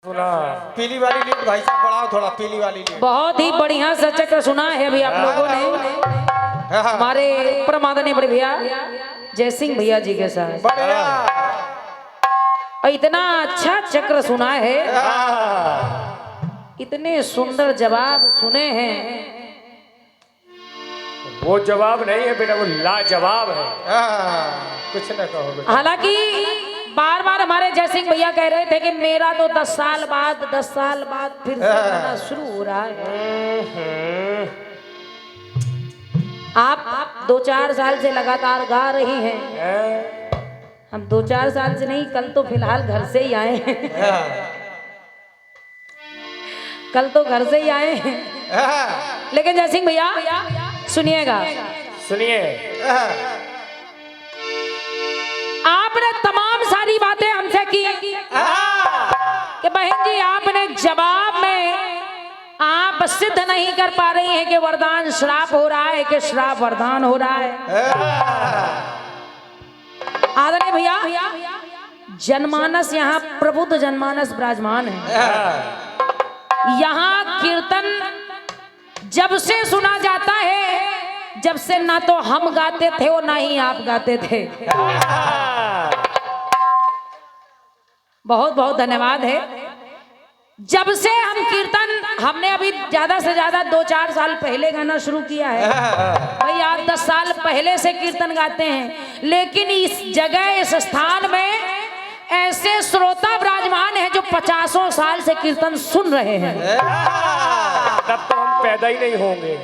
पीली वाली लीड भाई साहब बढ़ाओ थोड़ा, पीली वाली लीड। बहुत ही बढ़िया सा चक्र सुना है अभी आप लोगों ने हमारे परमादरणीय बड़े भैया जय सिंह भैया जी के साथ। इतना अच्छा चक्र सुना है, इतने सुंदर जवाब सुने हैं। वो जवाब नहीं है बेटा, वो लाजवाब है। कुछ न कहो। हालांकि बार बार हमारे जय सिंह भैया कह रहे थे कि मेरा तो 10 साल बाद फिर से गाना शुरू हो रहा है। आप 2-4 साल से लगातार गा रही हैं। हम 2-4 साल से नहीं, कल तो फिलहाल घर से ही आए हैं। कल तो घर से ही आए हैं। लेकिन जय सिंह भैया सुनिएगा, सुनिए। आपने तमाम सारी बातें हमसे की कि बहन जी आपने जवाब में आप सिद्ध नहीं कर पा रही हैं कि वरदान श्राप हो रहा है कि श्राप वरदान हो रहा है। आदरणीय भैया जनमानस, यहाँ प्रबुद्ध जनमानस विराजमान है। यहाँ कीर्तन जब से सुना जाता है, जब से ना तो हम गाते थे और ना ही आप गाते थे। बहुत बहुत धन्यवाद है। जब से हम कीर्तन, हमने अभी ज्यादा से ज्यादा 2-4 साल पहले गाना शुरू किया है। भाई आप 10 साल पहले से कीर्तन गाते हैं, लेकिन इस जगह, इस स्थान में ऐसे श्रोता विराजमान है जो 50 साल से कीर्तन सुन रहे हैं। तब तो हम पैदा ही नहीं होंगे।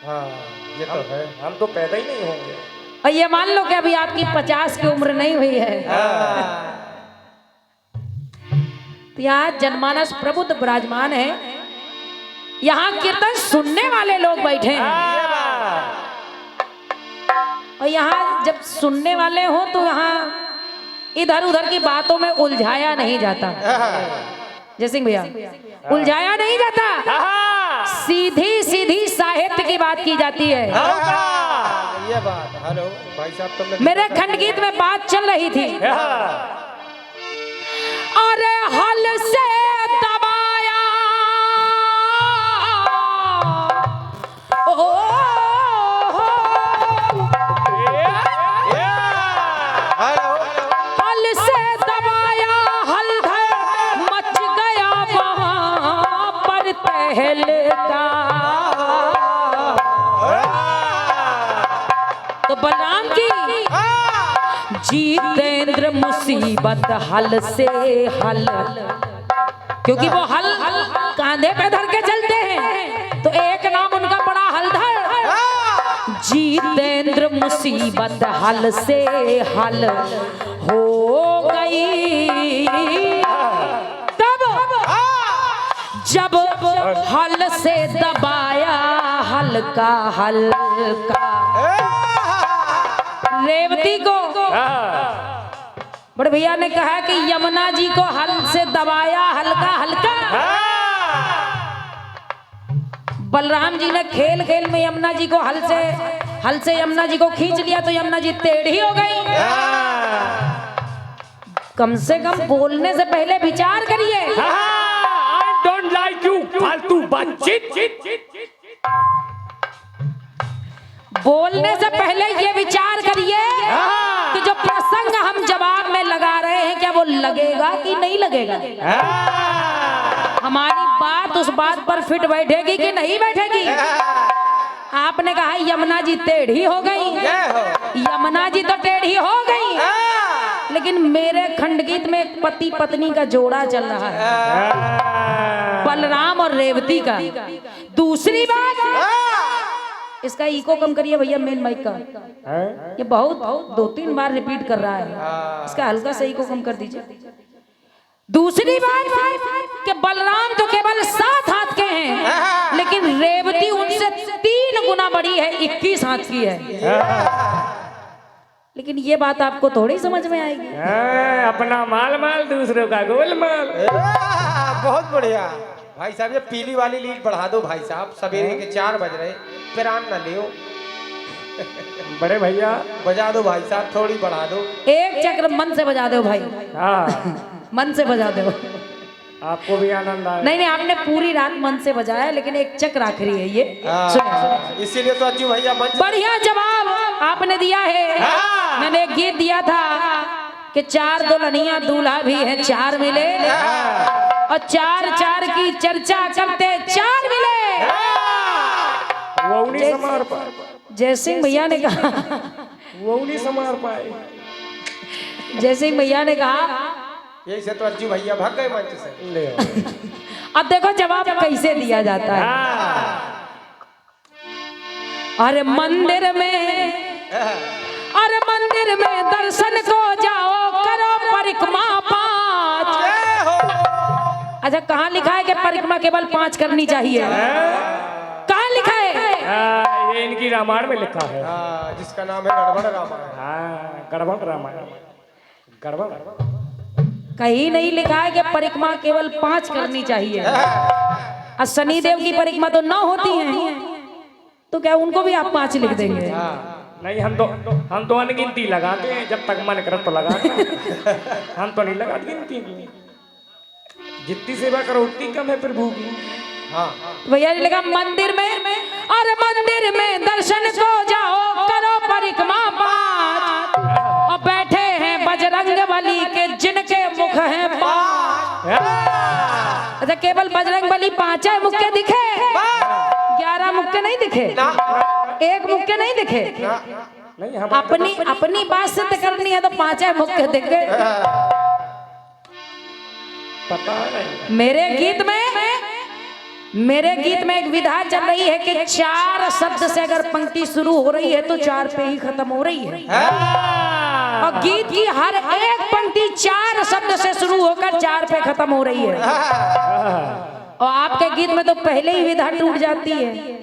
हाँ, ये तो है, हम तो पैदा ही नहीं होंगे। और ये मान लो कि अभी आपकी 50 की उम्र नहीं हुई है। तो यहाँ जनमानस प्रबुद्ध विराजमान है, यहाँ कीर्तन सुनने वाले लोग बैठे हैं। और यहाँ जब सुनने वाले हो तो यहाँ इधर उधर की बातों में उलझाया नहीं जाता। जय सिंह भैया, उलझाया नहीं जाता, सीधी सीधी साहित्य की बात की जाती है। ये बात। हेलो भाई साहब, तुमने मेरे खंड गीत में बात चल रही थी, अरे हल से दबाया ओ हल से दबाया, हलधर मच गया वहां पर तहलका। तो बलराम की जितेंद्र मुसीबत हल से हल, क्योंकि वो हल कांधे पे धर के चलते हैं, तो एक नाम उनका पड़ा हलधर। जितेंद्र मुसीबत हल से हल हो गई तब जब हल से दबाया हल्का हल्का। रेवती को बड़े भैया ने कहा कि यमुना जी को हल से दबाया हल्का हल्का। बलराम जी ने खेल खेल में यमुना जी को हल से यमुना जी को खींच लिया, तो यमुना जी टेढ़ी हो गई। कम से कम बोलने से पहले विचार करिए। I don't like you, फालतू बातचीत। बोलने से पहले ये विचार करिए कि जो प्रसंग हम जवाब में लगा रहे हैं, क्या वो लगेगा कि नहीं लगेगा। हमारी बात उस बात पर फिट बैठेगी कि नहीं बैठेगी। आपने कहा यमुना जी टेढ़ी हो गई, यमुना जी तो टेढ़ी हो गई, लेकिन मेरे खंडगीत में एक पति पत्नी का जोड़ा चल रहा है, बलराम और रेवती का। दूसरी बात, इसका इको कम करिए भैया, मेन माइक का ये बहुत 2-3 बार रिपीट कर रहा है, इसका हल्का सा इको कम कर दीजिए। दूसरी बात कि बलराम तो केवल 7 हाथ के हैं, लेकिन रेवती उनसे 3 गुना बड़ी है, 21 हाथ की है। लेकिन ये बात आपको थोड़ी समझ में आएगी। अपना माल माल, दूसरों का गोल माल। बहुत बढ़िया भाई साहब। ये पीली वाली लीड बढ़ा दो भाई साहब, सवेरे के 4 बज रहे, पिरान ना लियो। बड़े भैया बजा दो भाई साहब, थोड़ी बढ़ा दो। एक चक्र मन से बजा दो भाई, हाँ मन से बजा दो। आपको भी आनंद आए। नहीं नहीं, आपने पूरी रात मन से बजाया, लेकिन एक चक्र आखिरी है ये। सुनिए, इसीलिए तो अज्जू भैया मंच बढ़िया जवाब आपने दिया है। मैंने एक गीत दिया था कि 4 दुल्हनिया दूल्हा भी है 4 मिले, और 4 की चर्चा करते 4 मिले। वो नहीं समार पाए, जयसिंह भैया ने कहा, वो नहीं समार पाए। जयसिंह भैया ने कहा, यही से तो अज्जू भैया भाग गए मंच से। ले अब देखो जवाब कैसे दिया जाता है। अरे मंदिर में, अरे मंदिर में दर्शन को जाओ, करो परिक्रमा 5। अच्छा, कहाँ लिखा है कि परिक्रमा केवल 5 करनी चाहिए? कहाँ लिखा है? ये इनकी रामायण में लिखा है। जिसका नाम है गड़बड़ रामायण। हाँ, गड़बड़ रामायण, गड़बड़। कहीं नहीं लिखा है कि परिक्रमा केवल 5 करनी चाहिए। और शनिदेव की परिक्रमा तो 9 होती है, तो क्या उनको भी आप 5 लिख देंगे? नहीं, हम तो अनगिनती लगाते हैं, जब तक मन करे तो लगाते हैं। हम तो नहीं लगाते गिनती की। जितनी सेवा करो उतनी कम है प्रभु की। भैया ने लिखा मंदिर में, अरे मंदिर में दर्शन को जाओ, करो परिक्रमा 5, और बैठे हैं बजरंग बली के जिनके मुख हैं 5। अच्छा, केवल बजरंग बली 5 मुख के दिखे, 11 मुख के नहीं दिखे, 1 मुख के नहीं दिखे। नहीं, हम अपनी बात सिद्ध करनी है तो 5 मुख के दिखे। पता नहीं। मेरे गीत में एक विधा चल रही है कि 4 शब्द से अगर पंक्ति शुरू हो रही है तो 4 पे ही खत्म हो रही है। और गीत की हर एक पंक्ति 4 शब्द से शुरू होकर 4 पे खत्म हो रही है। और आपके गीत में तो पहले ही विधा टूट जाती है।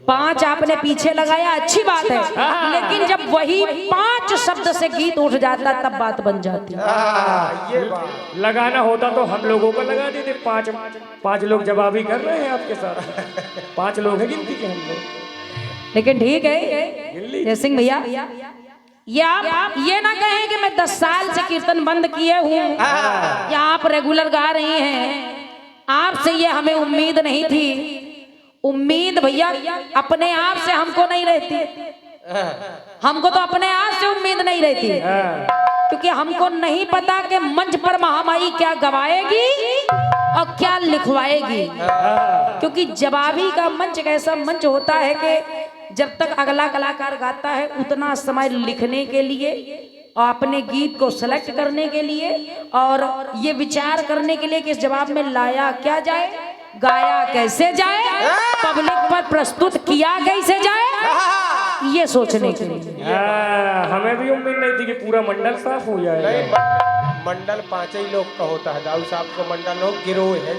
5 आपने पीछे लगाया, अच्छी बात है, लेकिन जब वही 5 शब्द से गीत उठ जाता तब बात बन जाती। ये बात लगाना होता तो हम लोगों को लगा देते। 5 लोग जवाब ही कर रहे हैं आपके साथ। 5 लोग हैं गिनती के हम लोग। लेकिन ठीक है जयसिंह भैया, ये आप ये ना कहें कि मैं 10 साल से कीर्तन बंद किए हूँ या आप रेगुलर गा रही हैं। आपसे ये हमें उम्मीद नहीं थी। उम्मीद भैया अपने आप से हमको नहीं रहती, हमको तो अपने आप से उम्मीद नहीं रहती, क्योंकि हमको नहीं पता कि मंच पर महामाई क्या गवाएगी और क्या लिखवाएगी। क्योंकि जवाबी का मंच एक ऐसा मंच होता है कि जब तक अगला कलाकार गाता है उतना समय लिखने के लिए और अपने गीत को सेलेक्ट करने के लिए और ये विचार करने के लिए कि इस जवाब में लाया क्या जाए, गाया कैसे जाए, पब्लिक पर प्रस्तुत किया कैसे जाए, ये सोचने के लिए। हमें भी उम्मीद नहीं थी कि पूरा मंडल साफ हो जाएगा। नहीं, मंडल 5 ही लोग का होता है। दाऊ साहब को मंडल लोग गिरोह है।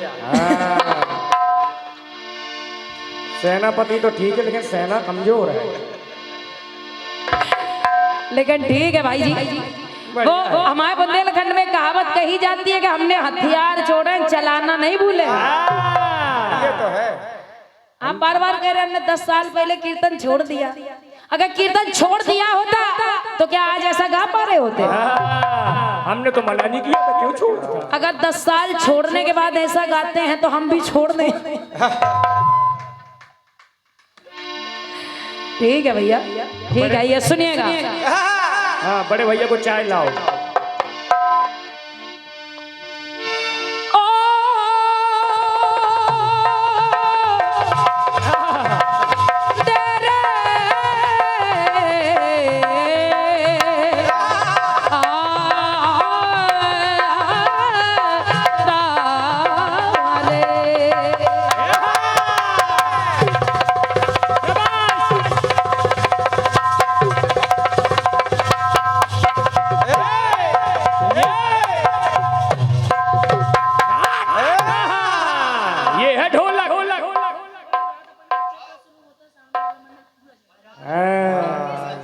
सेनापति तो ठीक है, लेकिन सेना कमजोर है। लेकिन ठीक है भाई जी, वो हमारे बुंदेलखंड में कहावत कही जाती है कि हमने हथियार छोड़े, चलाना नहीं भूले। ये तो है। आप बार बार कह रहे हैं हमने 10 साल पहले कीर्तन छोड़ दिया। अगर कीर्तन छोड़ दिया होता तो क्या आज ऐसा गा पा रहे होते? हमने तो मना नहीं किया था, क्यों छोड़ा? अगर 10 साल छोड़ने के बाद ऐसा गाते हैं तो हम भी छोड़ दें। ठीक है भैया, ठीक है, ये सुनिएगा। हाँ, बड़े भैया को चाय लाओ।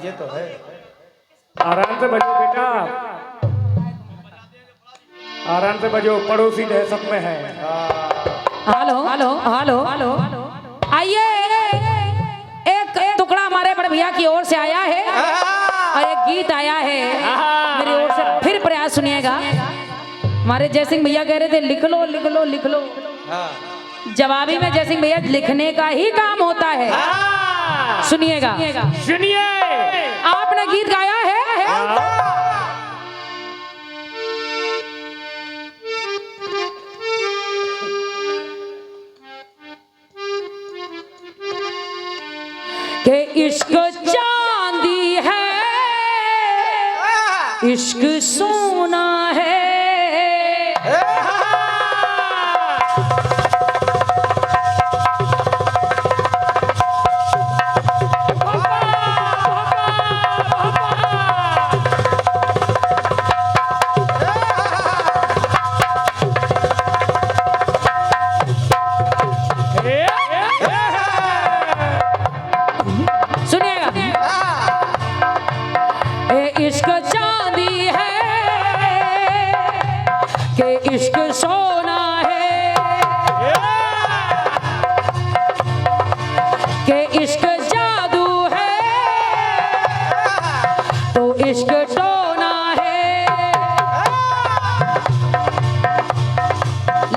ये तो है। आराम से बजो बेटा, आराम से बजो, पड़ोसी दहशत में है। हेलो हेलो हेलो हेलो, आइए, एक टुकड़ा हमारे बड़े भैया की ओर से आया है और एक गीत आया है मेरी ओर से, फिर प्रयास सुनिएगा। हमारे जयसिंह भैया कह रहे थे लिख लो लिख लो लिख लो। हाँ। जवाबी में जयसिंह भैया लिखने का ही काम होता है। सुनिएगा, सुनिए। आपने गीत गाया है। कि इश्क चांदी है, इश्क सोना है। इश्क चांदी है कि इश्क सोना है, कि इश्क जादू है तो इश्क टोना है।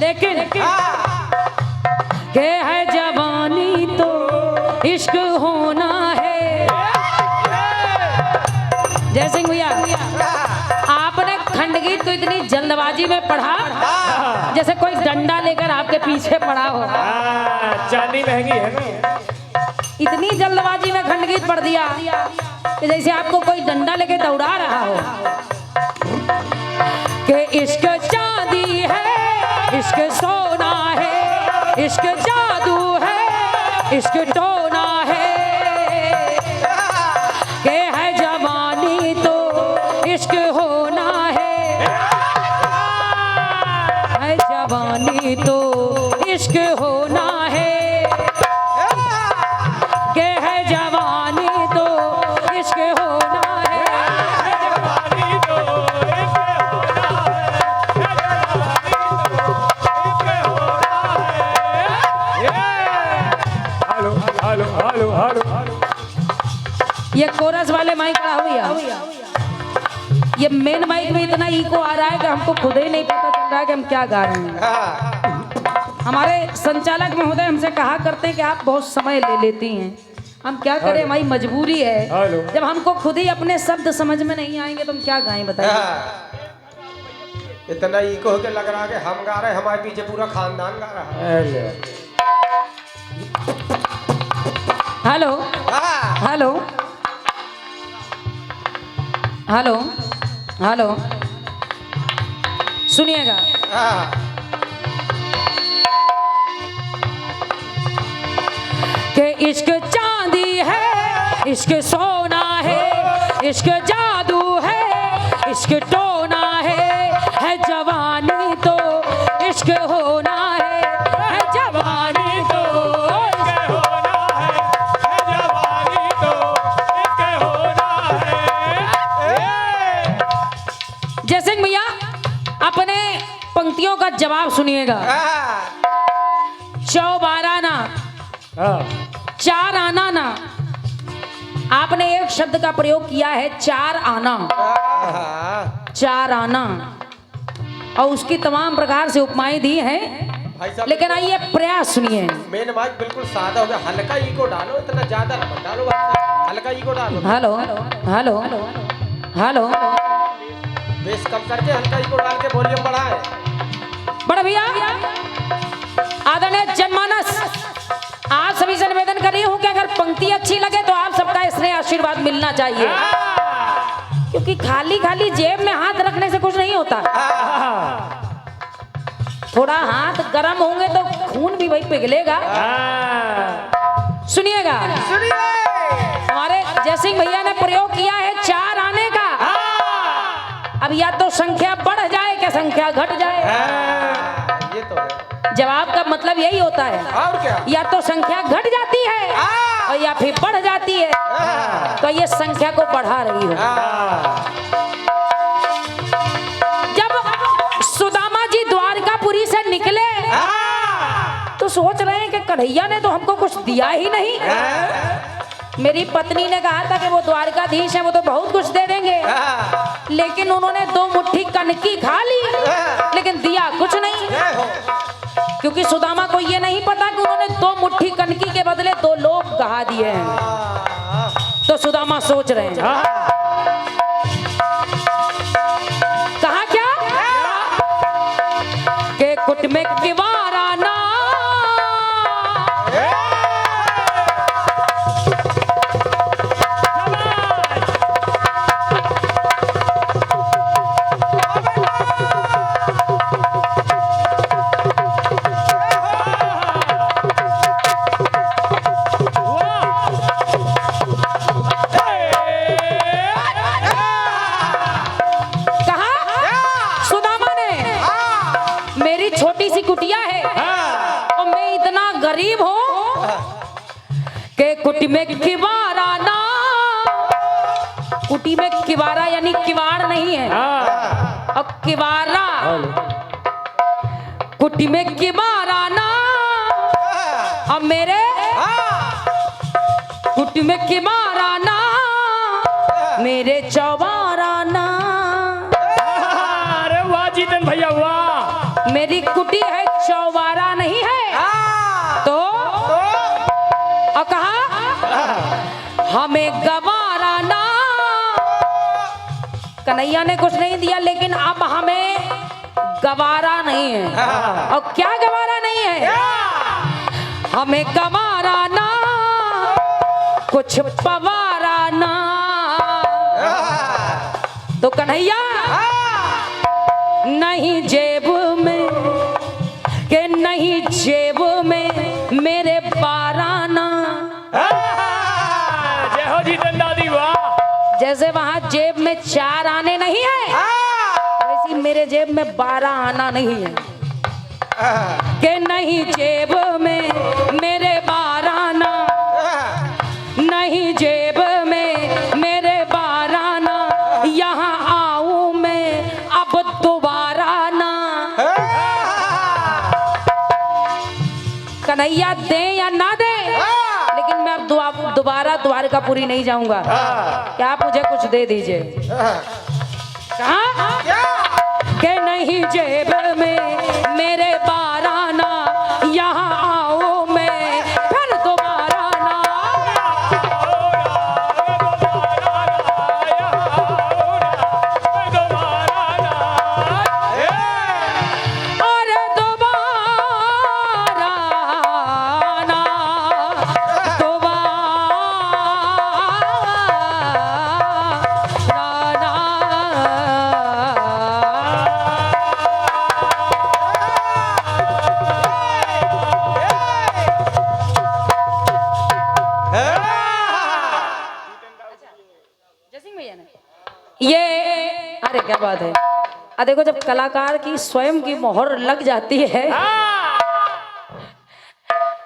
लेकिन के है जवानी तो इश्क होना है। जयसिंह भैया, आपने खंडगीत को इतनी जल्दबाजी में पढ़ा जैसे कोई डंडा लेकर आपके पीछे पड़ा हो। चांदी महंगी है ना। इतनी जल्दबाजी में खंडगीत पढ़ दिया कि जैसे आपको कोई डंडा लेके दौड़ा रहा हो। कि इश्क चांदी है, इश्क सोना है, इश्क जादू है, इश्क टोना है। के है जवानी तो इश्क होना है, जवानी तो इश्क होना है। के है जवानी तो इश्क होना है, जवानी तो इश्क होना है। Hello hello hello hello. ये कोरस वाले माइक खड़ा हुआ, ये मेन माइक में इतना इको आ रहा है कि हमको खुद ही नहीं पता चल रहा है कि हम क्या गा रहे हैं। हमारे संचालक महोदय हमसे कहा करते हैं कि आप बहुत समय ले लेती हैं। हम क्या करें, हमारी मजबूरी है। जब हमको खुद ही अपने शब्द समझ में नहीं आएंगे तो हम क्या गाएं बताइए। इतना इको होके लग रहा है कि हम गा रहे हैं, हमारे पीछे पूरा खानदान गा रहा है। हेलो हेलो हेलो हेलो, सुनिएगा। कि इश्क चांदी है, इश्क सोना है, इश्क जादू है, इश्क टोना है जवानी तो इश्क होना है जवानी तो इश्क होना है जवानी तो इश्क होना है। जयसिंह भैया, अपने पंक्तियों का जवाब सुनिएगा। चौबाराना, चार आना ना, आपने एक शब्द का प्रयोग किया है, चार आना, चार आना, और उसकी तमाम प्रकार से उपमाएं दी हैं। लेकिन आइए प्रयास सुनिए। मेन माइक बिल्कुल सादा हो गया, हल्का इको डालो, इतना ज्यादा ना डालो, हल्का इको डालो। हेलो हेलो हेलो, बेस कम करके हल्का इको डाल के वॉल्यूम बढ़ाए। बड़ा भैया, आदरणीय जनमानस, आप सभी से निवेदन कर रही हूँ कि अगर पंक्ति अच्छी लगे तो आप सबका स्नेह आशीर्वाद मिलना चाहिए, क्योंकि खाली खाली जेब में हाथ रखने से कुछ नहीं होता। थोड़ा हाथ गर्म होंगे तो खून भी भाई पिघलेगा। सुनिएगा, हमारे जयसिंह भैया ने प्रयोग किया है चार आने का। अब या तो संख्या बढ़ जाए क्या संख्या घट जाए, ये तो है। जवाब का मतलब यही होता है। और क्या, या तो संख्या घट जाती है और या फिर बढ़ जाती है, तो ये संख्या को बढ़ा रही है। जब सुदामा जी द्वारकापुरी से निकले तो सोच रहे हैं कि कन्हैया ने तो हमको कुछ दिया ही नहीं, मेरी पत्नी ने कहा था कि वो द्वारकाधीश है, वो तो बहुत कुछ दे देंगे, लेकिन उन्होंने 2 मुट्ठी कनकी खा ली, लेकिन दिया कुछ नहीं। क्योंकि सुदामा को ये नहीं पता कि उन्होंने 2 मुट्ठी कनकी के बदले 2 लोग गहा दिए हैं। तो सुदामा सोच रहे हैं, कहा क्या कि कुट में किवारा ना कुटी में किवारा ना, कुटी में किवारा यानी किवाड़ नहीं है, और किवारा कुटी में किवारा ना, अब मेरे कुटी में किवारा ना, मेरे चौबारा ना। अरे वाह जीतन भैया वाह, मेरी कुटी है चौबारा नहीं है। तो और कहा हमें गवारा ना, कन्हैया ने कुछ नहीं दिया, लेकिन अब हमें गवारा नहीं है। और क्या गवारा नहीं है? हमें गवारा ना, कुछ पवारा ना। तो कन्हैया नहीं जेब में के नहीं जेब में मेरे बाराना। जय हो जीतन दादी वाह। जैसे वहां जेब में 4 आने नहीं है, वैसे मेरे जेब में 12 आना नहीं है। के नहीं जेब में मेरे 12 आना, नहीं जेब में मेरे 12 आना, यहाँ आऊं मैं अब दोबारा ना। कन्हैया दे या ना दे, लेकिन मैं अब दोबारा द्वारकापुरी नहीं जाऊंगा। क्या आप मुझे कुछ दे दीजिए। कहा के नहीं जेब में मेरे 12 आना, यहाँ आओ मैं फिर दोबारा ना। अरे दोबारा ना, ये अरे क्या बात है। देखो जब कलाकार की स्वयं की मोहर लग जाती है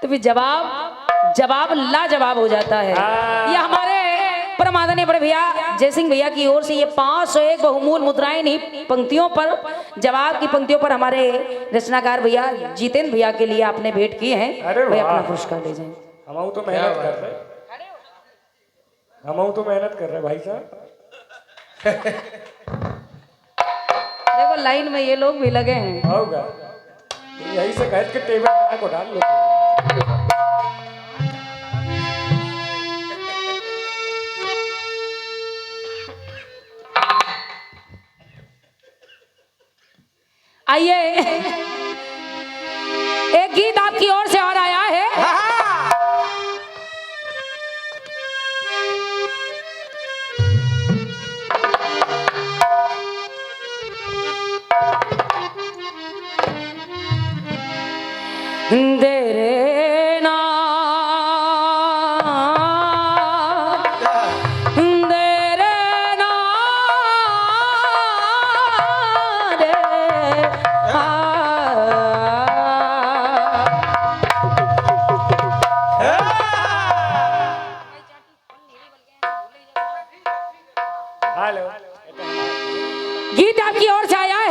तो फिर जवाब लाजवाब हो जाता है। ये हमारे परमादरणीय बड़े भैया जय सिंह भैया की ओर से ये 501 बहुमूल्य मुद्राएं नहीं पंक्तियों पर, जवाब की पंक्तियों पर हमारे रचनाकार भैया जितेंद्र भैया के लिए आपने भेंट किए हैं। भैया अपना पुरस्कार ले जाएं। हम तो मेहनत कर रहे, हम तो मेहनत कर रहे भाई साहब। देखो लाइन में ये लोग भी लगे हैं। होगा यही से कह के टेबल को डाल लो। आइए एक गीत आपकी ओर से और आया है। देरे ना देरे ना रे हेलो गीत आपकी ओर से आया है।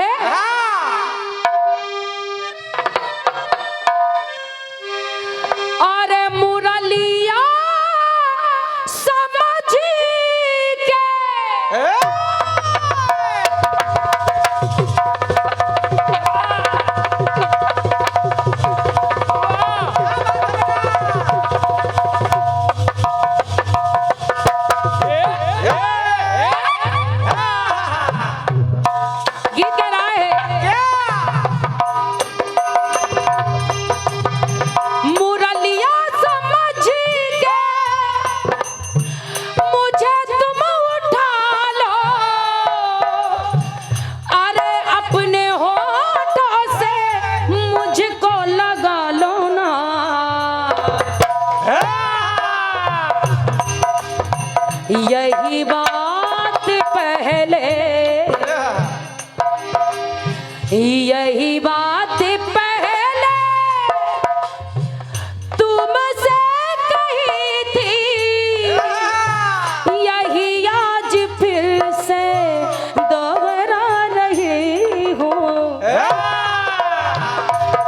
यही बात पहले, यही बात पहले तुमसे कही थी, यही आज फिर से दोहरा रही हूँ।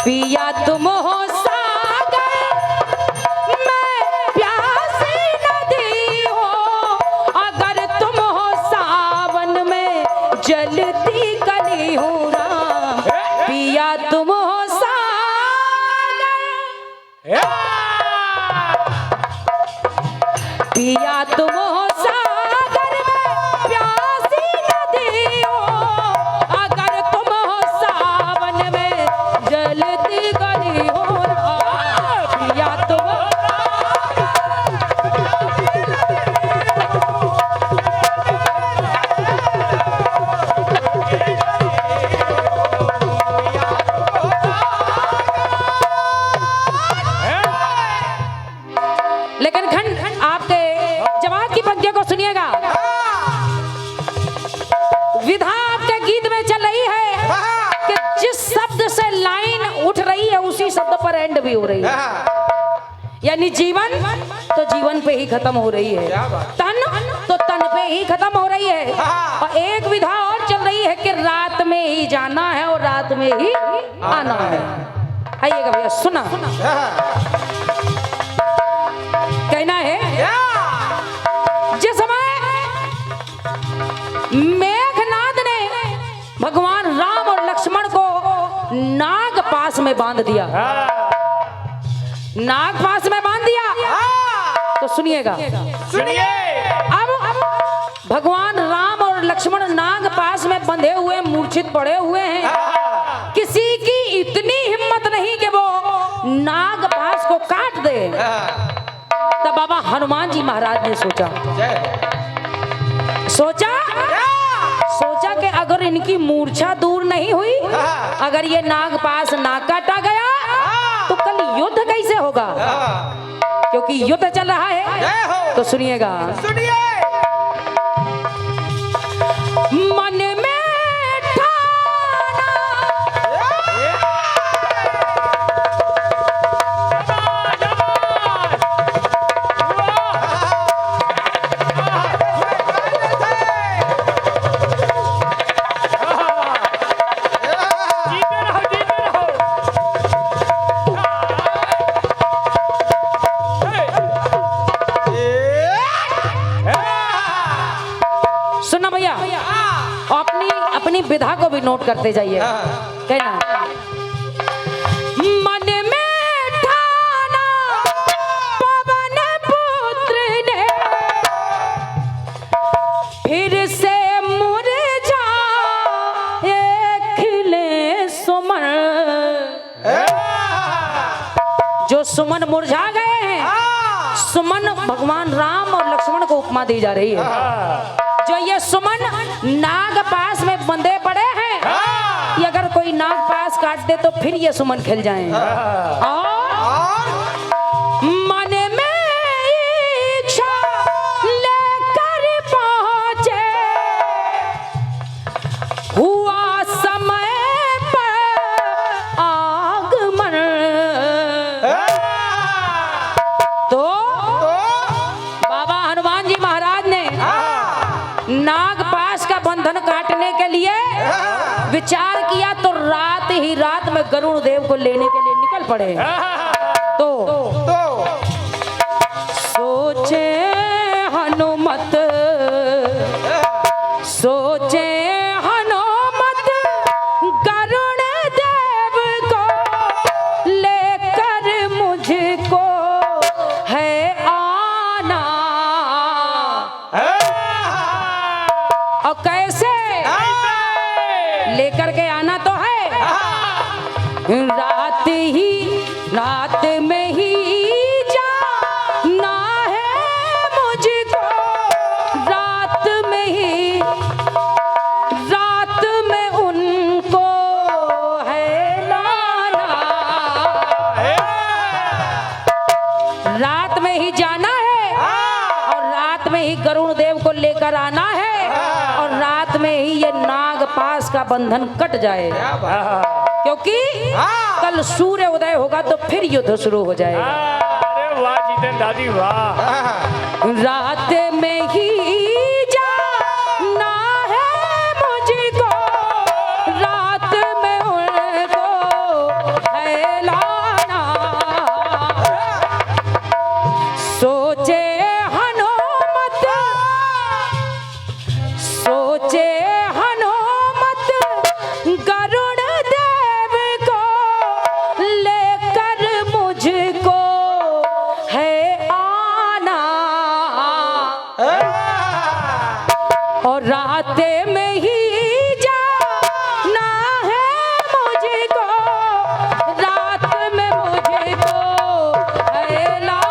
पिया तुम हो सागर, मैं प्यासी नदी हो, अगर तुम हो सावन में जलती कली हूँ राम। पिया तुम हो सागर, पिया तुम हो सागर में प्यासी नदी हो, अगर तुम हो सावन में जलती गली हो राम। पिया तुम लेकिन खंड आपके जवाब की पंक्तियों को सुनिएगा। विधा आपके गीत में चल रही है कि जिस शब्द से लाइन उठ रही है उसी शब्द पर एंड भी हो रही है, यानी जीवन तो जीवन पे ही खत्म हो रही है, तन तो तन पे ही खत्म हो रही है। और एक विधा और चल रही है कि रात में ही जाना है और रात में ही आना है। आइएगा भैया, सुना कहना है, जिस समय मेघनाद ने भगवान राम और लक्ष्मण को नाग पास में बांध दिया, नाग पास में बांध दिया, तो सुनिएगा, सुनिए। अब भगवान राम और लक्ष्मण नाग पास में बंधे हुए मूर्छित पड़े हुए हैं। किसी की इतनी हिम्मत नहीं कि वो नाग पास को काट दे। तब बाबा हनुमान जी महाराज ने सोचा कि अगर इनकी मूर्छा दूर नहीं हुई, अगर ये नाग पास ना काटा गया तो कल युद्ध कैसे होगा, क्योंकि युद्ध चल रहा है। तो सुनिएगा, सुनिए। मन में ठाना, सुनना भैया, अपनी अपनी विधा को भी नोट करते जाइए। कहना, मन में ठाना पवन पुत्र ने, फिर से मुरझा खिले सुमन। जो सुमन मुरझा गए हैं, सुमन भगवान राम और लक्ष्मण को उपमा दी जा रही है। जो ये सुमन नाग पास में बंधे पड़े हैं, ये अगर कोई नाग पास काट दे तो फिर ये सुमन खिल जाएं। और मन में इच्छा लेकर पहुंचे, हुआ समय पर आगमन। तो बाबा हनुमान जी महाराज ने नाग पास का बंधन काटने के लिए विचार किया, तो रात में गरुड़ देव को लेने के लिए निकल पड़े। तो सोचे हनुमत, सोचे हनुमत गरुड़ देव को लेकर मुझको है आना। और कैसे लेकर के आना तो है, रात में ही जाना है मुझको, रात में उनको है लाना। रात में ही जाना है और रात में ही गरुड़ देव कराना है और रात में ही ये नाग पास का बंधन कट जाए, क्योंकि कल सूर्य उदय होगा तो फिर युद्ध शुरू हो जाएगा। अरे वाह जीतन दादी वाह। रात में ही जाना है मुझको, रात में उनको है लाना, सोचे हनुमत, सोचे हनुमत गरुड़ देव को लेकर मुझको है आना, और रात में ही जाना है मुझको, रात में मुझको है लाना।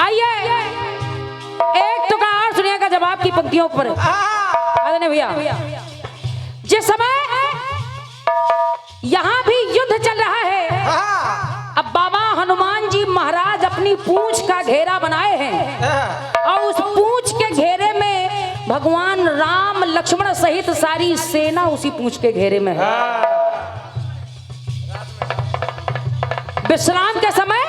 आइए एक तो कहा और सुनिएगा जवाब की पंक्तियों पर। आदरणीय भैया, जिस समय यहाँ भी युद्ध चल रहा है, अब बाबा हनुमान जी महाराज अपनी पूंछ का घेरा बनाए हैं और उस पूंछ के घेरे में भगवान राम लक्ष्मण सहित सारी सेना उसी पूंछ के घेरे में है। विश्राम के समय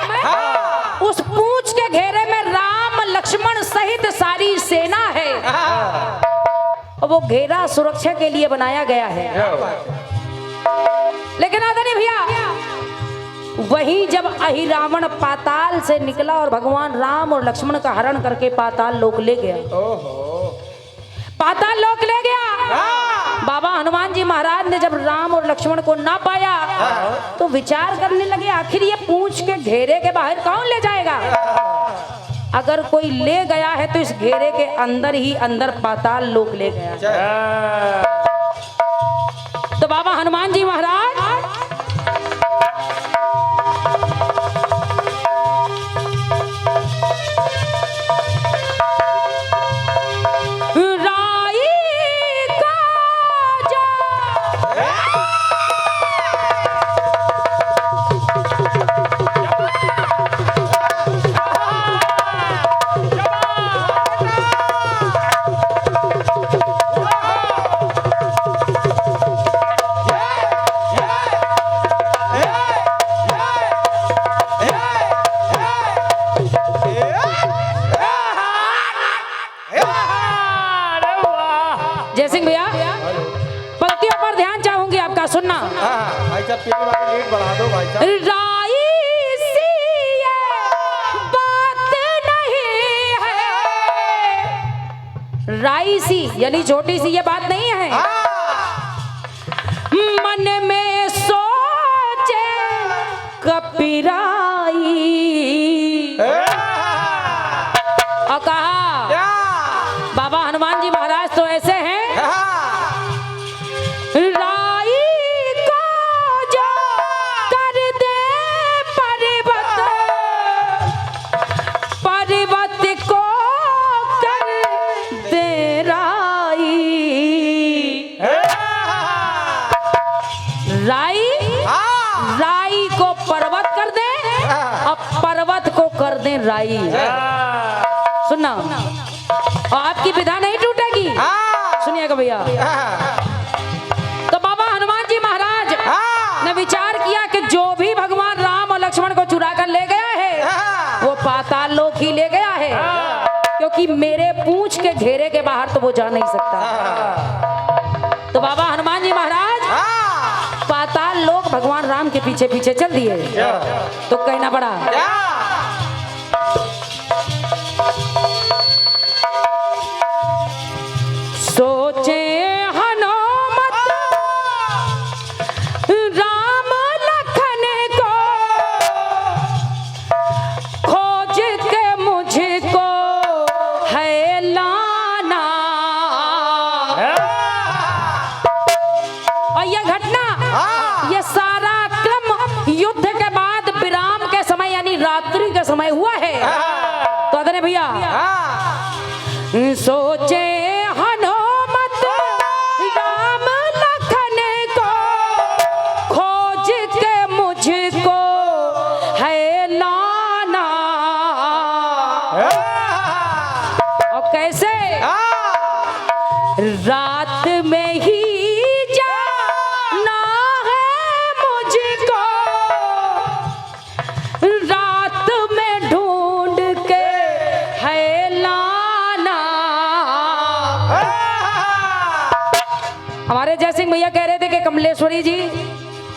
उस पूंछ के घेरे में राम लक्ष्मण सहित सारी सेना है और वो घेरा सुरक्षा के लिए बनाया गया है। लेकिन आदरणीय भैया, वहीं जब अहिरावण पाताल से निकला और भगवान राम और लक्ष्मण का हरण करके पाताल लोक ले गया, पाताल लोक ले गया, बाबा हनुमान जी महाराज ने जब राम और लक्ष्मण को ना पाया तो विचार करने लगे, आखिर ये पूंछ के घेरे के बाहर कौन ले जाएगा? अगर कोई ले गया है तो इस घेरे के अंदर ही अंदर पाताल लोक ले गया। तो बाबा हनुमान जी महाराज जयसिंह भैया, पंक्तियों पर ध्यान चाहूंगी आपका, सुनना। भाई साहब पीली वाली लीड बढ़ा दो भाई साहब। राई सी ये बात नहीं है, राई सी यानी छोटी सी ये बात नहीं है, मन में सोचे कपिराई, और कहा बाबा हनुमान जी महाराज तो ऐसे हैं, राई को जो कर दे पर्वत, पर्वत को कर दे राई, राई राई को पर्वत कर दे और पर्वत को कर दे राई। सुनना, और आपकी विधा नहीं टूटेगी, सुनिएगा भैया। तो बाबा हनुमान जी महाराज ने विचार किया कि जो भी भगवान राम और लक्ष्मण को चुरा कर ले गया है वो पाताल लोक ही ले गया है, क्योंकि मेरे पूंछ के घेरे के बाहर तो वो जा नहीं सकता। तो बाबा हनुमान जी महाराज पाताल लोक भगवान राम के पीछे पीछे चल दिए। तो कहना पड़ा, सोचे हनुमत राम लखन को, खोज के मुझको है लाना। और यह घटना, यह सारा क्रम युद्ध के बाद विराम के समय यानी समय हुआ है। तो अदने भैया सोचे हनुमत राम लखन को खोज के मुझको है लाना। और कैसे रात में ही जाना है मुझको, रात में ढूंढ के है लाना। हमारे जयसिंह भैया कह रहे थे कि कमलेश्वरी जी,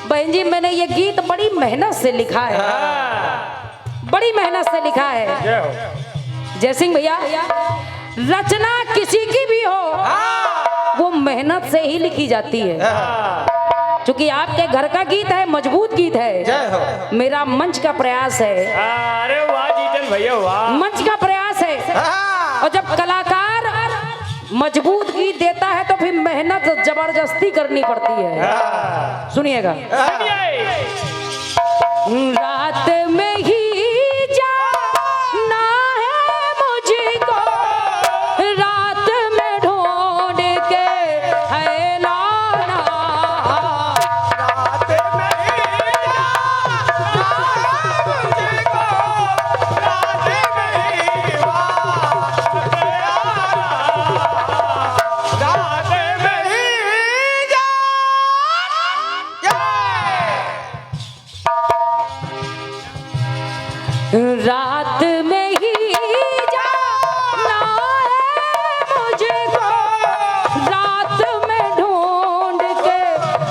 बहन जी मैंने ये गीत बड़ी मेहनत से लिखा है, बड़ी मेहनत से लिखा है। जयसिंह भैया रचना किसी की भी हो वो मेहनत से ही लिखी जाती है। क्योंकि आपके घर का गीत है, मजबूत गीत है। मेरा मंच का प्रयास है। अरे वाह जीतन भैया वाह, मंच का प्रयास है। और जब कलाकार मजबूत गीत देता है तो फिर मेहनत जबरदस्ती करनी पड़ती है। सुनिएगा। रात में ही जाना है मुझको, रात में ढूंढ के है लाना। रात में ही जाना है मुझको, रात में ही वापस आना। रात में ही रात में ही जाना है मुझको, रात में ढूंढ के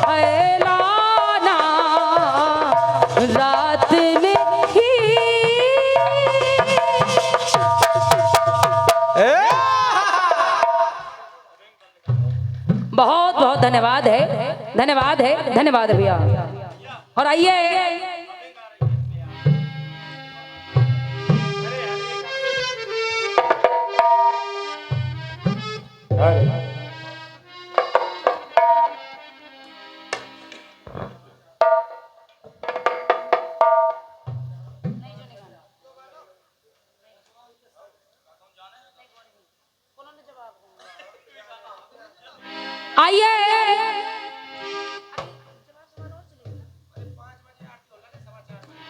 है लाना। रात में ही बहुत बहुत धन्यवाद है, धन्यवाद है, धन्यवाद भैया। और आइए आइए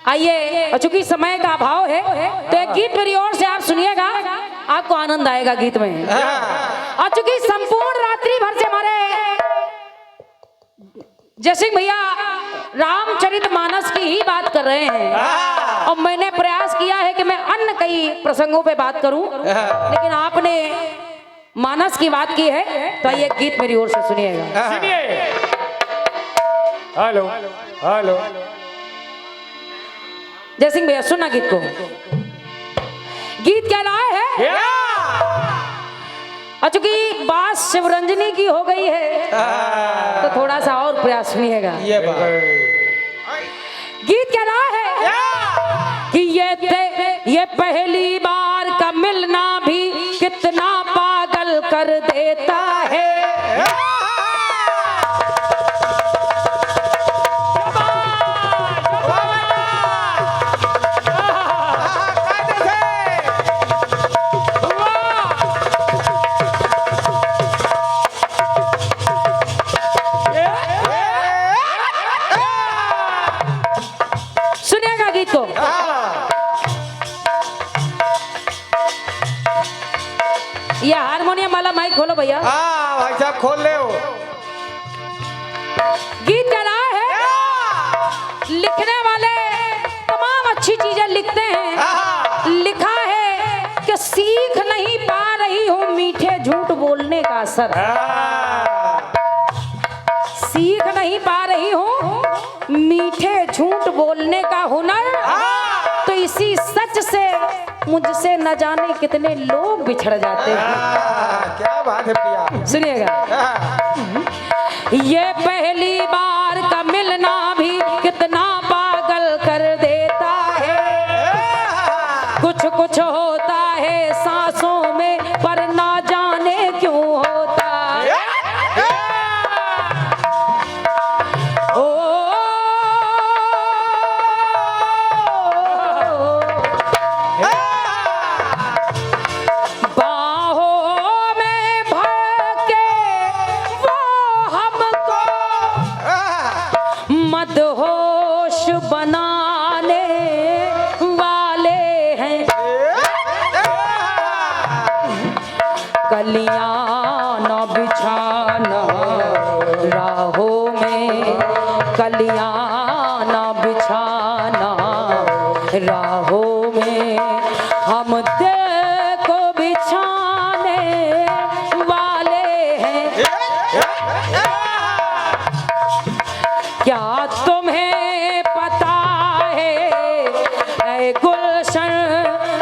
आइए। और चूंकि समय का अभाव है तो एक गीत मेरी ओर से आप सुनिएगा, आपको आनंद आएगा गीत में। और चूंकि संपूर्ण रात्रि भर से हमारे जयसिंह भैया रामचरितमानस की ही बात कर रहे हैं और मैंने प्रयास किया है कि मैं अन्य कई प्रसंगों पे बात करूं, लेकिन आपने मानस की बात की है तो ये गीत मेरी ओर से सुनिएगा। सुनिए। हेलो हेलो जयसिंह भैया सुना गीत को। गीत क्या रहा है? और चूंकि बात शिवरंजनी की हो गई है तो थोड़ा सा और प्रयास सुनिएगा। ये बात गीत क्या रहा है कि ये पहली बार का मिलना भी कितना पागल कर देता है। सुनिएगा गीत को। ये हारमोनियम वाला माइक खोलो भैया। हाँ भाई साहब खोल ले हो। गीत का रहा है, लिखने वाले तमाम अच्छी चीजें लिखते हैं। लिखा है कि सीख नहीं पा रही हूँ मीठे झूठ बोलने का असर। सीख नहीं पा रही हूँ मीठे झूठ बोलने का हुनर, तो इसी सच से मुझसे न जाने कितने लोग बिछड़ जाते हैं। क्या बात है प्रिया। सुनिएगा। ये पहली बार का मिलना भी कितना पागल कर देता है। कुछ कुछ होता है सांसों में पर ना जाने क्यों होता है। ओ कलियां न बिछाना राहों में, कलियां न बिछाना राहों में, हम देखो बिछाने वाले हैं। क्या तुम्हें पता है ऐ गुलशन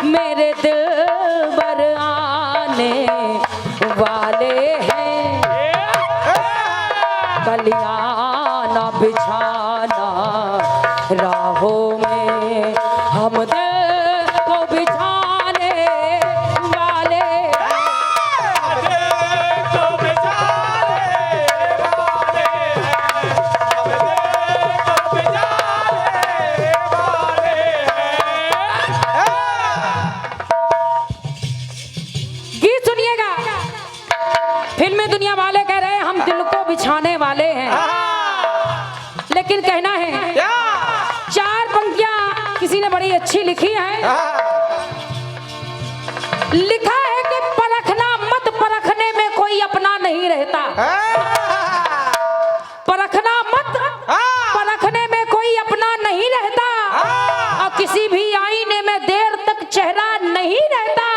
मेरे दिलबर आने वाले हैं। कलियां न बिछाना राहों में, हम देखो बिछाने वाले। गीत सुनिएगा। फिल्मी दुनिया वाले कह रहे हैं हम दिल को बिछाने वाले हैं, लेकिन कहना है चार पंक्तियां किसी ने बड़ी अच्छी लिखी है। लिखा है कि परखना मत, परखने में कोई अपना नहीं रहता। परखना मत, परखने में कोई अपना नहीं रहता, और किसी भी आईने में देर तक चेहरा नहीं रहता।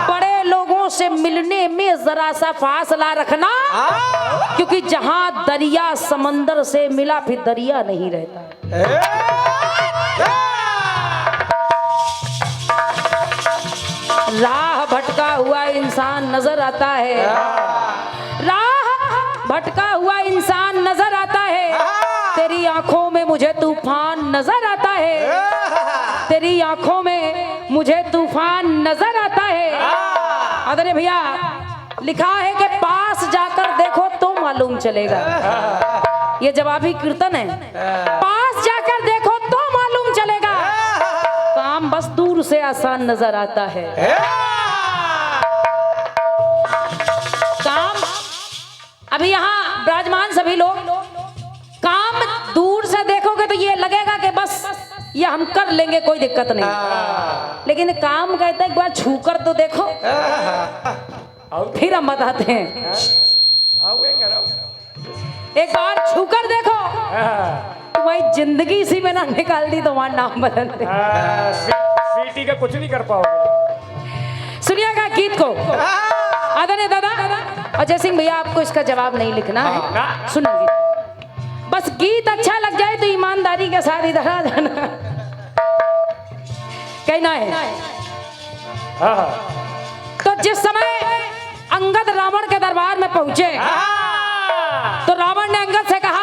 बड़े लोगों से मिलने में जरा सा फासला रखना, क्योंकि जहां दरिया समंदर से मिला फिर दरिया नहीं रहता। राह भटका हुआ इंसान नजर आता है, राह भटका हुआ इंसान नजर आता है। तेरी आंखों में मुझे तूफान नजर आता है, तेरी आंखों में मुझे तूफान नजर आता है। आदरणीय भैया, लिखा है कि पास जाकर देखो तो मालूम चलेगा। ये जवाबी कीर्तन है। पास जाकर देखो तो मालूम चलेगा, काम बस दूर से आसान नजर आता है। काम अभी यहाँ विराजमान सभी लोग, काम दूर से देखोगे तो ये लगेगा कि बस ये हम कर लेंगे, कोई दिक्कत नहीं। लेकिन काम कहते हैं एक बार छू कर तो देखो, फिर हम बताते हैं। एक बार छू कर देखो, तुम्हारी जिंदगी इसी में ना निकाल दी, तुम्हारा नाम बदल दे। सीटी का कुछ नहीं कर पाओगे। सुनिएगा गीत को। आदरणीय दादा अजय सिंह भैया, आपको इसका जवाब नहीं लिखना है, सुनो गीत। बस गीत अच्छा लग जाए तो ईमानदारी के साथ इधर आ जाना। कहना है तो जिस समय अंगद रावण के दरबार में पहुंचे तो रावण ने अंगद से कहा,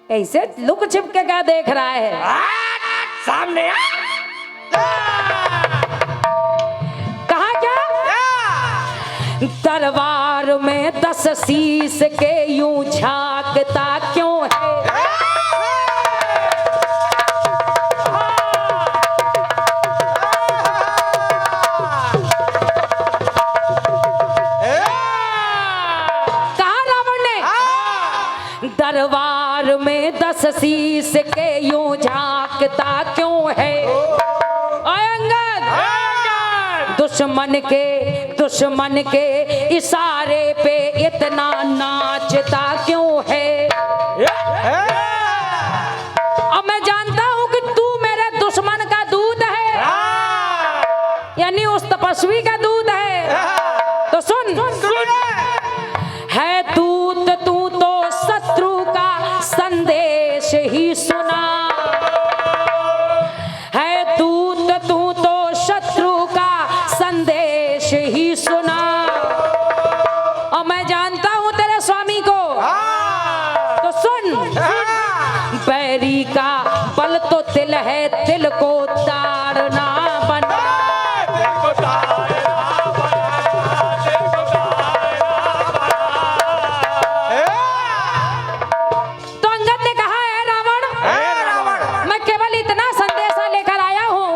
ऐसे लुक छिप के क्या देख रहा है, सामने कहा क्या? दरबार में 10 शीश के यूं झांकता क्यों है? कहा रावण ने, दरबार में 10 शीश के यूं झांकता क्यों है? दुश्मन के इशारे पे इतना नाचता क्यों है? अब मैं जानता हूं कि तू मेरे दुश्मन का दूत है, यानी उस तपस्वी का दूत है। तो सुन, है दूत तू तो शत्रु का संदेश ही सुना, है दूत तू तो शत्रु का संदेश ही सुना। और मैं जानता हूं तेरे स्वामी को, तो सुन, बैरी का बल तो तिल है, तिल को तारना बना। तो अंगद ने कहा, है रावण, मैं केवल इतना संदेशा लेकर आया हूं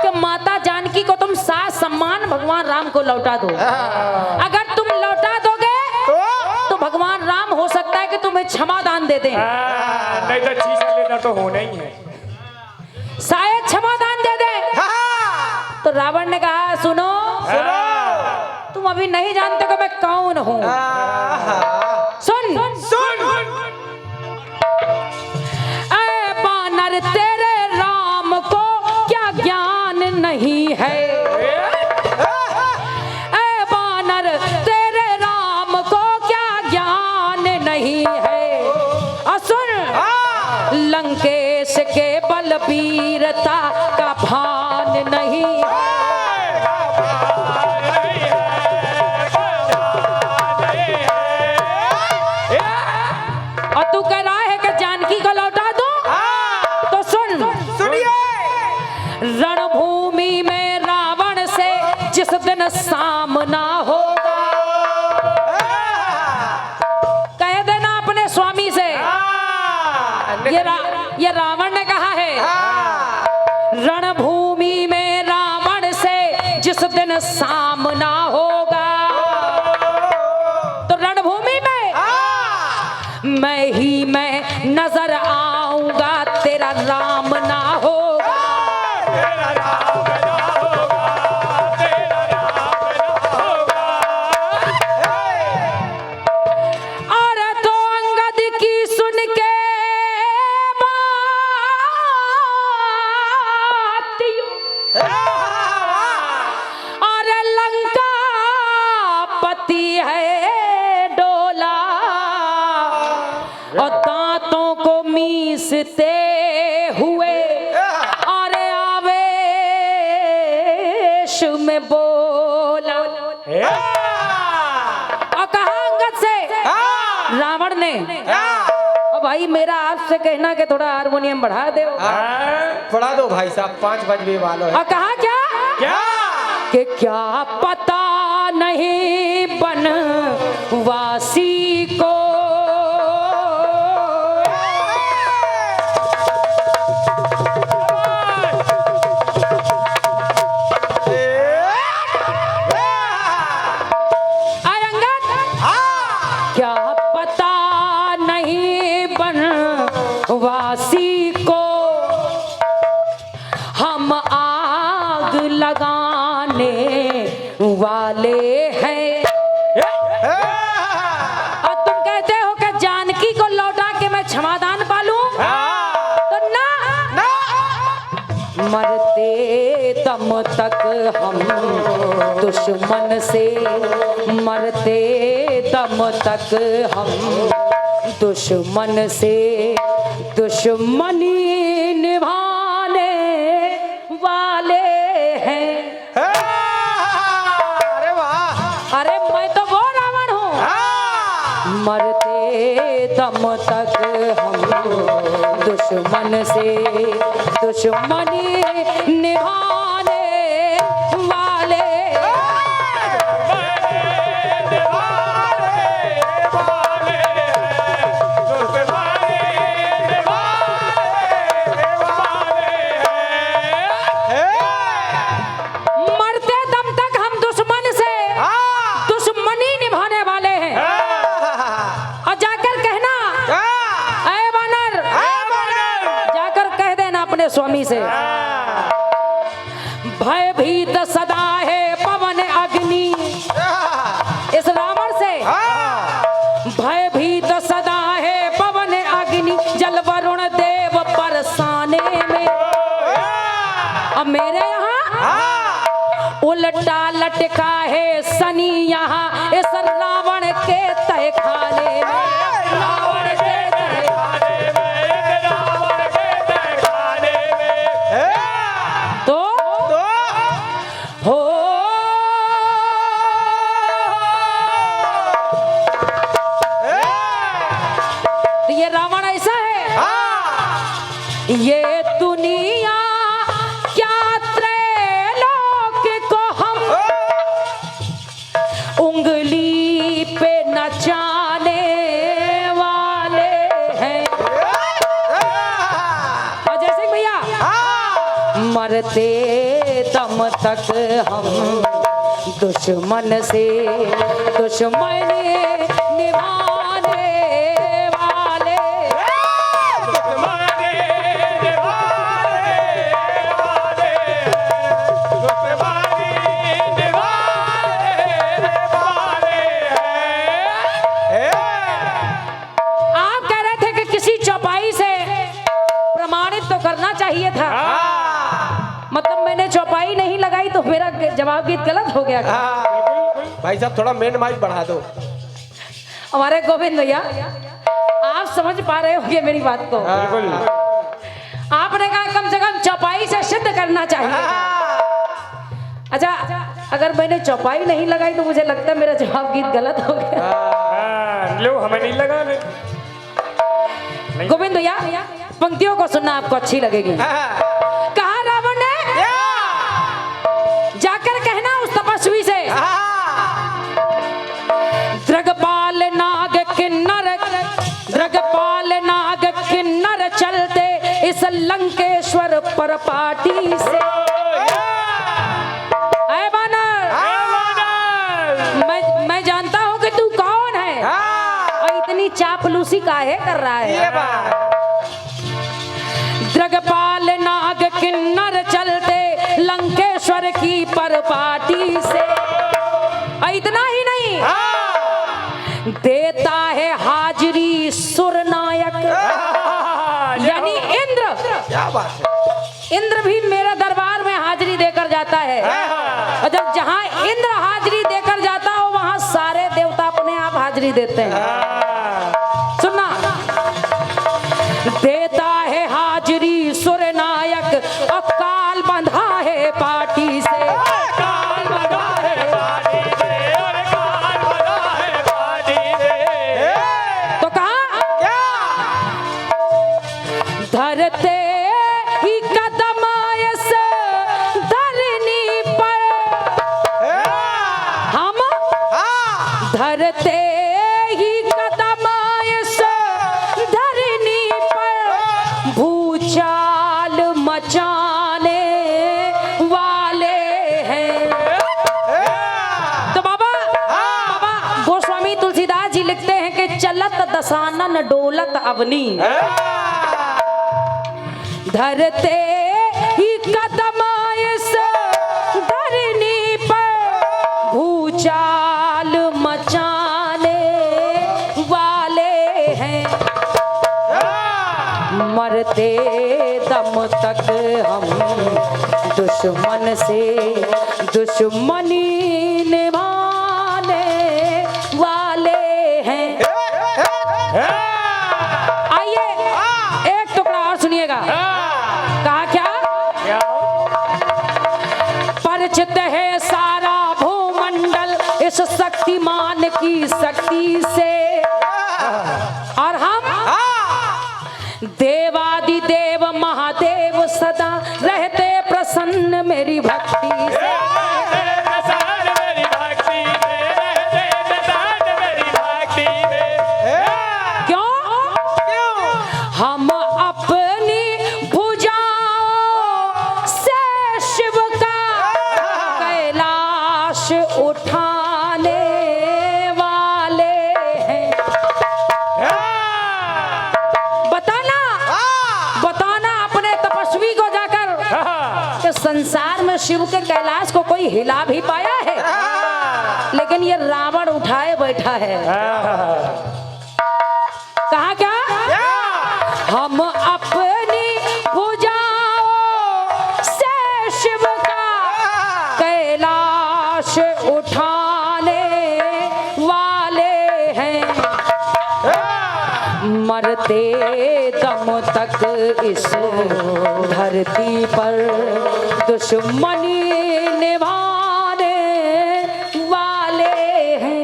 कि माता जानकी को तुम साथ सम्मान भगवान राम को लौटा दो। अगर तुम लौटा दोगे तो भगवान राम हो सकता है कि तुम्हें क्षमा दान दे दें। नहीं तो चीज लेना तो होना ही है, शायद क्षमा दान दे दे। तो रावण ने कहा सुनो तुम अभी नहीं जानते कि मैं कौन हूँ। सुन ऐ बानर तेरे राम को क्या ज्ञान नहीं है। ऐ बानर तेरे राम को क्या ज्ञान नहीं है। सुन लंकेश के बलबीरता का भान नहीं। और तू कह रहा है कि जानकी को लौटा दूं? तो सुनिए रणभूमि में रावण से जिस दिन सामना होगा कह देना अपने स्वामी से ये रावण ने कहा है रणभूमि में रावण से जिस दिन सामना होगा तो रणभूमि में मैं नजर आऊंगा तेरा राम ना होगा। और तो अंगद की सुन के और लंका पति है डोला और दांतों को मीसते हुए और आवेश में बोला और कहा अंगद से रावण ने भाई मेरा आपसे कहना कि थोड़ा हारमोनियम बढ़ा दो। बढ़ा दो भाई साहब 5 बजने वालों है। और कहा क्या कि क्या पता नहीं बनवासी को क्या पता नहीं बनवासी को हम आग लगाने वाले हैं। और तुम कहते हो कि जानकी को लौटा के मैं क्षमादान पालूं तो ना मरते दम तक हम दुश्मन से मरते दम तक हम दुश्मन से दुश्मनी निभाने वाले हैं। अरे वाह अरे मैं तो वो रावण हूँ मरते दम तक हम दुश्मन से दुश्मनी निभाने वाले। मरते दम तक हम दुश्मन से दुश्मनी निभाने वाले हैं। और जाकर कहना ऐ वानर जाकर कह देना अपने स्वामी से भयभीत सदा है पवन अग्नि। इस रावण से भयभीत सदा है पवन अग्नि जल वरुण देव बरसाने में। अब मेरे यहाँ उल्टा लटका है शनि यहाँ इस रावण के तय खाने में। रावण के तय खाने में तो हो ये रावण ऐसा है ये दुनिया क्या त्रैलोक को हम उंगली पे नचाने वाले हैं। अजय सिंह भैया मरते दम तक हम दुश्मन से दुश्मनी निभाने वाले। दुश्मनी निभाने वाले जवाब गीत गलत हो गया क्या? भाई साहब थोड़ा मेन माइक बढ़ा दो। हमारे गोविंद भैया आप समझ पा रहे होंगे मेरी बात को। बिल्कुल। आपने कहा कम से कम चौपाई से सिद्ध करना चाहिए। अच्छा, अगर मैंने चौपाई नहीं लगाई तो मुझे लगता है मेरा जवाब गीत गलत हो गया। लो हमें नहीं लगा ले। गोविंद भैया पंक्तियों को सुनना आपको अच्छी लगेगी। कहा रावण ने जाकर कहना उस तपस्वी से, द्रगपाल नाग किन्नर चलते इस लंकेश्वर पर पाटी से। ऐ बानर, मैं जानता हूं कि तू कौन है और इतनी चापलूसी काहे कर रहा है। द्रगपाल नाग किन्नर चलते लंकेश्वर की परपाटी से। इतना ही नहीं, देता है हाजिरी सुरनायक यानी इंद्र। क्या बात है। इंद्र भी मेरे दरबार में हाजिरी देकर जाता है और जब जहां इंद्र हाजिरी देकर जाता हो वहां सारे देवता अपने आप हाजिरी देते हैं। सुनना, देता है हाजिरी सुरनायक और काल बंधा है पाटी से। काल बंधा है पाटी से और काल बंधा है पाटी से। तो कहा धरते ही कदम इस धरनी पर हम धरते ही कदम इस धरनी पर भूचाल मचाने वाले हैं। तो बाबा गोस्वामी तुलसीदास जी लिखते हैं कि चलत दसानन डोलत अवनी, धरते ही कदम इस धरनी पर भूचाल मचाने वाले हैं। मरते दम तक हम दुश्मन से दुश्मनी निभाने वाले हैं। आइए एक टुकड़ा और सुनिएगा। कहा क्या? परिचित है सारा भूमंडल इस शक्तिमान की शक्ति से और हम देवादिदेव महादेव सदा रहते प्रसन्न मेरी भक्ति से। हम अपनी भुजाओं से शिव का कैलाश उठाने वाले हैं। बताना अपने तपस्वी को जाकर कि संसार में शिव के कैलाश को कोई हिला भी पाया है, लेकिन ये रावण उठाए बैठा है। कहा क्या? हम अपनी भुजाओं से शिव का कैलाश उठाने वाले हैं। मरते दम तक इस धरती पर दुश्मनी निभाने वाले हैं।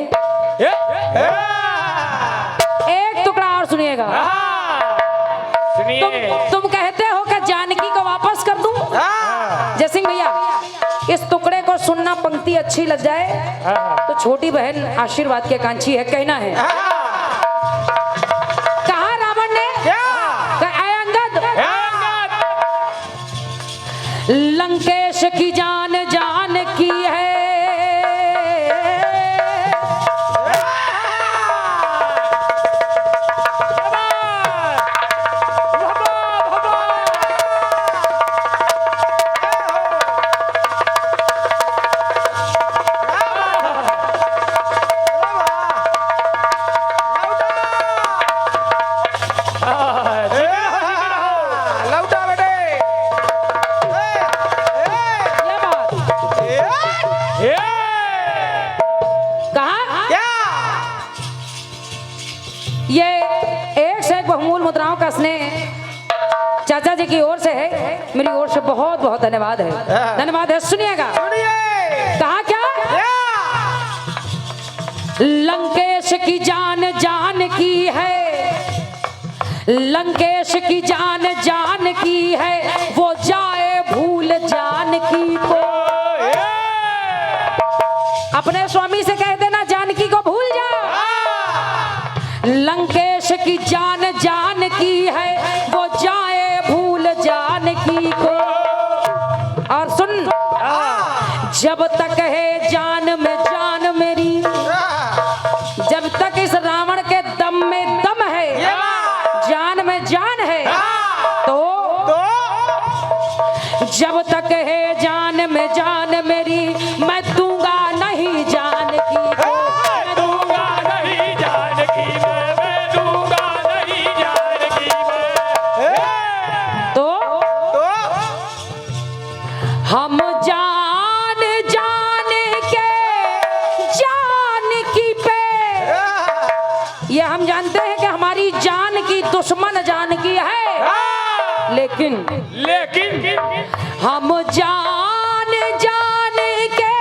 एक टुकड़ा और सुनिएगा। तुम कहते हो कि जानकी को वापस कर दूं? जय सिंह भैया, इस टुकड़े को सुनना, पंक्ति अच्छी लग जाए तो छोटी बहन आशीर्वाद के कांची है, कहना है। कहा रावण ने? ऐ अंगद, लंकेश की जान जान की है। मुद्राओं का स्नेह चाचा जी की ओर से है, मेरी ओर से बहुत बहुत धन्यवाद है। धन्यवाद है। सुनिएगा, कहा क्या? लंकेश की जान जान की है, लंकेश की जान जान की है, वो जाए भूल जान की को। अपने स्वामी से कह देना जानकी को भूल जा। लंकेश की जान जान की है, वो जाए भूल जानकी को। और सुन, जब तक है जान में जान मेरी, जब तक इस रावण के दम में दम है, जान में जान है, तो जब तक है जान में जान मेरी, मैं दूंगा नहीं जान की को। मैं दूंगा नहीं जान की, मैं दूंगा नहीं जान की। तो हम जान जान के जानकी पे, ये हम जानते हैं कि हमारी जान की दुश्मन जानकी है, लेकिन हम जान जान के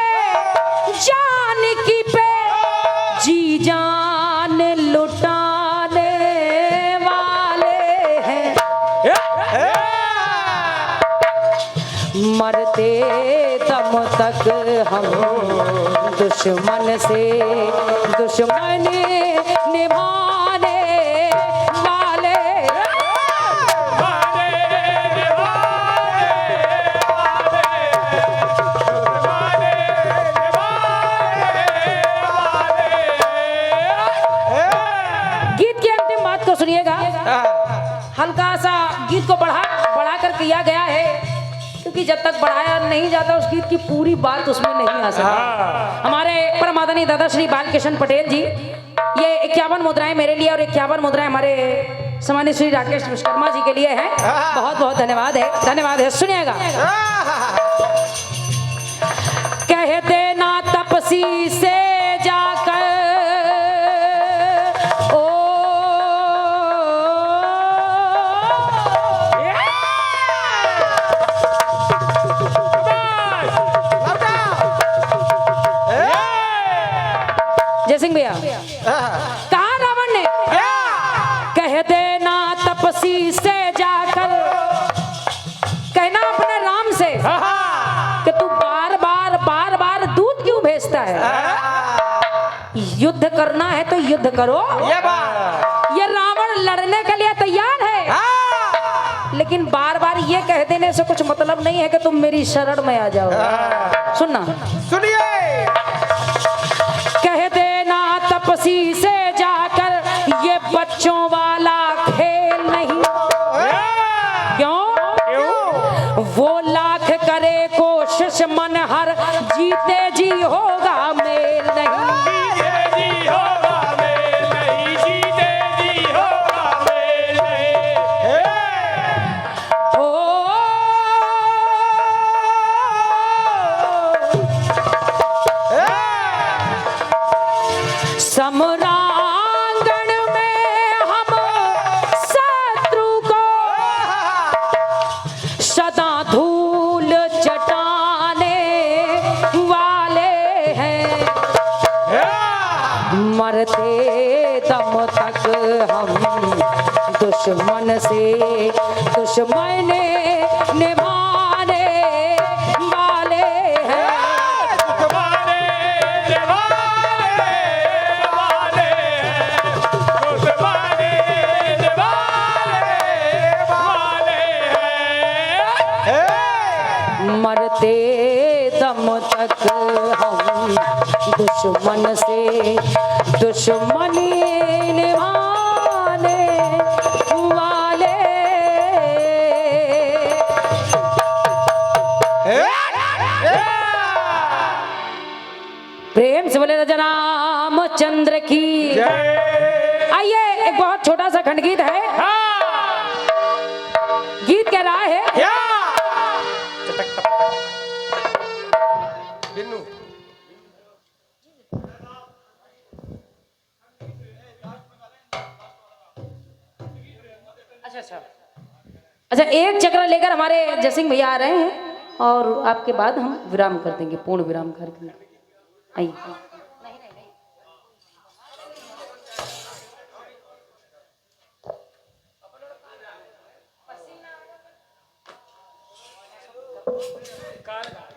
जानकी पे जी जान लुटाने वाले हैं। मरते दम तक हम दुश्मन से दुश्मन निभाने वाले। गीत की अंतिम बात को सुनिएगा, हल्का सा गीत को बढ़ा कर किया गया है, क्योंकि जब तक बढ़ाया नहीं जाता उस गीत की पूरी बात उसमें नहीं आ सकती। हमारे परम आदरणीय दादा श्री बालकृष्ण पटेल जी, ये 51 मुद्राएं मेरे लिए और 51 मुद्राएं हमारे सम्मानित श्री राकेश विश्वकर्मा जी के लिए है। बहुत बहुत धन्यवाद है। धन्यवाद है। सुनिएगा, कहते ना तपसी से जाकर जय सिंह भैया, कहा रावण ने, कह देना तपसी से जाकर, कहना अपने राम से कि तू बार बार दूध क्यों भेजता है। युद्ध करना है तो युद्ध करो। ये रावण लड़ने के लिए तैयार है, लेकिन बार बार ये कह देने से कुछ मतलब नहीं है कि तुम मेरी शरण में आ जाओ। सुनना, सुनिए, कह देना तपसी से जाकर, ये बच्चों वाला खेल नहीं। क्यों? वो लाख करे कोशिश मन हर, जीते जी होगा मेल नहीं। समरांगण में हम शत्रु को सदा धूल चटाने वाले हैं। मरते दम तक हम दुश्मन से दुश्मन निभाने वाले हैं। मरते दम तक हम दुश्मन से दुश्मनी निभाने वाले। प्रेम से बोले राजा रामचंद्र की। आइए, एक बहुत छोटा सा खंड गीत है। गीत कह रहा है, बिन्नू अच्छा, एक चक्र लेकर हमारे जयसिंह भैया आ रहे हैं और आपके बाद हम विराम कर देंगे, पूर्ण विराम कर देंगे। आइए। कार